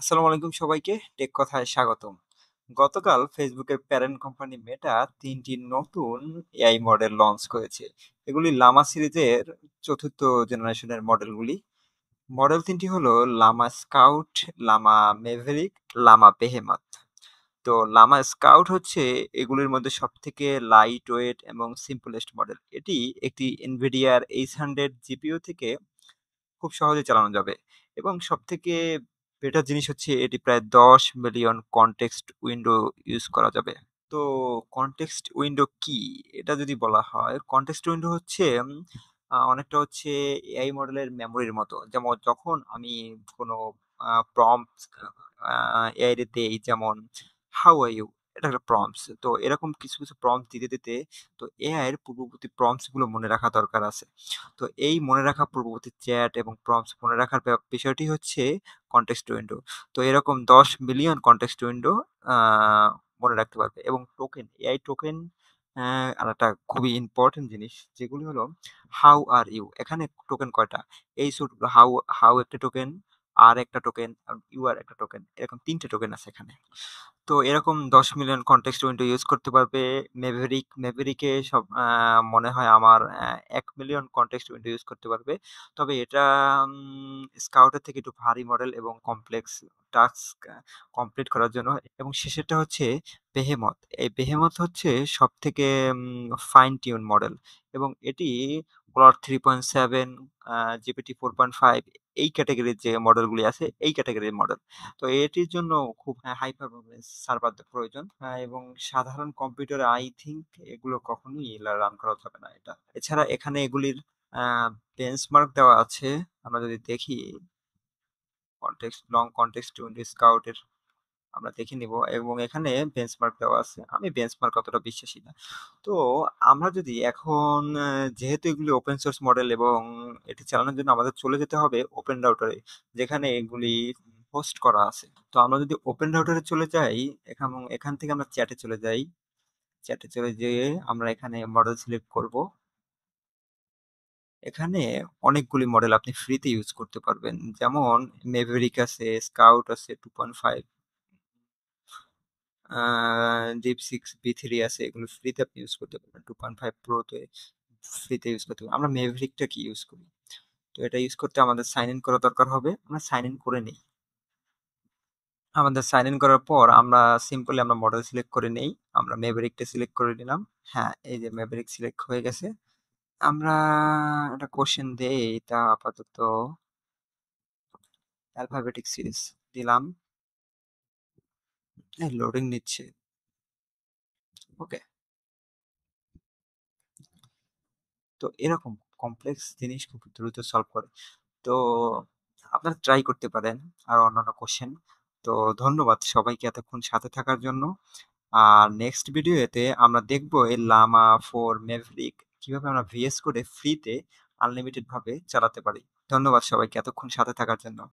আসসালামু আলাইকুম সবাইকে। টেক কথায় স্বাগতম। গতকাল ফেসবুকের প্যারেন্ট কোম্পানি মেটা ৩টি নতুন এআই মডেল লঞ্চ করেছে। এগুলি লামা সিরিজের ৪র্থ জেনারেশনের মডেলগুলি। মডেল ৩টি হলো লামা স্কাউট, লামা মেভেরিক, লামা বেহেমথ। তো লামা স্কাউট হচ্ছে এগুলির মধ্যে সবথেকে লাইট ওয়েট এবং সিম্পলেস্ট মডেল। এটি একটি NVIDIA H100 জিপিইউ থেকে খুব সহজে চালানো যাবে এবং সবথেকে বেটার জিনিস হচ্ছে এটি প্রায় ১০ মিলিয়ন কনটেক্সট উইন্ডো ইউজ করা যাবে। তো কনটেক্সট উইন্ডো কি? এটা যদি বলা হয়, কনটেক্সট উইন্ডো হচ্ছে অনেকটা হচ্ছে এআই মডেলের মেমোরির মতো। যেমন যখন আমি কোনো প্রম্পট এআই রে দেই, যেমন হাউ আর ইউ? এটা একটা প্রম্পটস। তো এরকম কিছু প্রম্পট দিতে তো এআই এর পূর্ববর্তী প্রম্পটস গুলো মনে রাখা দরকার আছে। তো এই মনে রাখা পূর্ববর্তী চ্যাট এবং প্রম্পটস মনে রাখার বিষয়টি হচ্ছে কনটেক্সট উইন্ডো। তো এরকম ১০ মিলিয়ন কনটেক্সট উইন্ডো মনে রাখতে পারবে এবং টোকেন, এআই টোকেন আরেকটা খুবই ইম্পর্টেন্ট জিনিস, যেগুলি হলো হাউ আর ইউ? এখানে টোকেন কয়টা? এই হাউ, হাউ একটা টোকেন, আর একটা টোকেন, ইউ আর একটা টোকেন। এরকম ৩ টে টোকেন আছে এখানে। তো এরকম ১০ মিলিয়ন কনটেক্সট উইন্ডো ইউজ করতে পারবে। মেভেরিকে সব মনে হয় আমার ১ মিলিয়ন কনটেক্সট উইন্ডো ইউজ করতে পারবে। তবে এটা স্কাউটের থেকে একটু ভারী মডেল এবং কমপ্লেক্স টাস্ক কমপ্লিট করার জন্য। এবং শেষেরটা হচ্ছে বেহেমথ। এই বেহেমথ হচ্ছে সবথেকে ফাইন টিউন মডেল এবং এটি ক্লড 3.7, জিপিটি 4.5 এই ক্যাটেগরির যে মডেলগুলি আছে, এই ক্যাটেগরির মডেল। তো এটির জন্য খুব হাই পারফরম্যান্স সার্ভার প্রয়োজন, এবং সাধারণ কম্পিউটারে আই থিংক এগুলো কখনোই রান করা যাবে না এটা। এছাড়া এখানে এগুলির বেঞ্চমার্ক দেওয়া আছে। আমরা যদি দেখি কনটেক্সট উইন্ডো স্কাউটের, আমরা দেখে নিব এবং এখানে বেঞ্চমার্ক দেওয়া আছে। আমি বেঞ্চমার্ক অতটা বিশ্বাসী না। তো আমরা যদি এখন যেহেতু এগুলি ওপেন সোর্স মডেল এবং এটি চালানোর জন্য আমাদের চলে যেতে হবে ওপেন রাউটারে, যেখানে এগুলি হোস্ট করা আছে। তো আমরা যদি ওপেন রাউটারে চলে যাই, এখান থেকে আমরা চ্যাটে চলে যাই। চ্যাটে চলে যেয়ে আমরা এখানে মডেল সিলেক্ট করব। এখানে অনেকগুলি মডেল আপনি ফ্রিতে ইউজ করতে পারবেন। যেমন মেভেরিক আছে, স্কাউট আছে 2.5, ডিপসিক্স বি3 আছে, এগুলো ফ্রিতে আপনি ইউজ করতে পারবেন। 2.5 প্রোতে ফ্রিতে ইউজ করতে পারবেন। আমরা মেভরিকটা কি ইউজ করি? তো এটা ইউজ করতে আমাদের সাইন ইন করা দরকার হবে। আমরা সাইন ইন করে নিই। আমাদের সাইন ইন করার পর আমরা সিম্পলি আমরা মডেল সিলেক্ট করে নেই। আমরা মেভরিকটা সিলেক্ট করে নিলাম। হ্যাঁ, এই যে মেভরিক সিলেক্ট হয়ে গেছে। আমরা একটা কোশ্চেন দেই, তা আপাতত অ্যালফাবেটিক সিরিজ দিলাম। লোডিং নিচ্ছে। ওকে। তো এরকম কমপ্লেক্স জিনিস খুব দ্রুত সলভ করে। তো আপনারা ট্রাই করতে পারেন আর অন্যান্য কোশ্চেন। তো ধন্যবাদ সবাইকে এতক্ষণ সাথে থাকার জন্য। আর নেক্সট ভিডিওতে আমরা দেখব এই লামা 4 ম্যাভরিক কিভাবে আমরা ভিএস করে ফ্রিতে আনলিমিটেড ভাবে চালাতে পারি। ধন্যবাদ সবাইকে এতক্ষণ সাথে থাকার জন্য।